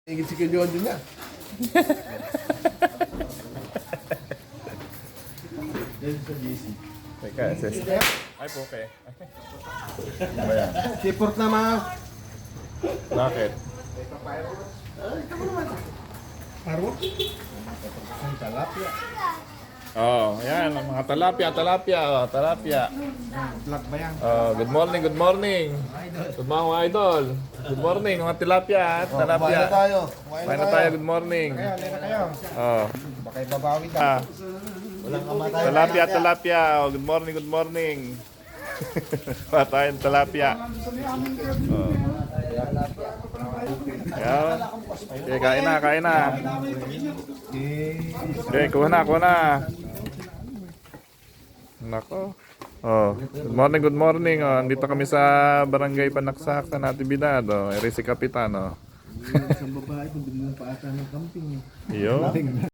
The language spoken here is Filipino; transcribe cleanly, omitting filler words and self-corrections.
Ingit si Kuya John na. Dahil sa GC. Teka, sis. Ay, po, okay. Ano ba yan? Seaport na mga. Bakit? Paro? Ang talapia. Oh, yan, ang mga talapia, oh, talapia. Black ba yan? Oh, good morning, good morning. Good morning, mga idol. Good morning, mga tilapia, talapia. Kumain na tayo. Kumain na tayo, good morning. Kaya, lena kayo. Oh, Baka ibabawi ka. ah, Walang kamatay. talapia, talapia. Oh, good morning, good morning. Patayin talapia. Oh. Yan. Okay, kain na, kain na. Okay, kuha na, kuha na. Nako. Oh, good morning. Oh, andito kami sa Barangay Panaksak sa Natividad. Oh, eri si Kapitan, oh. Isang babae kung hindi mo paasa ng camping. Iyo.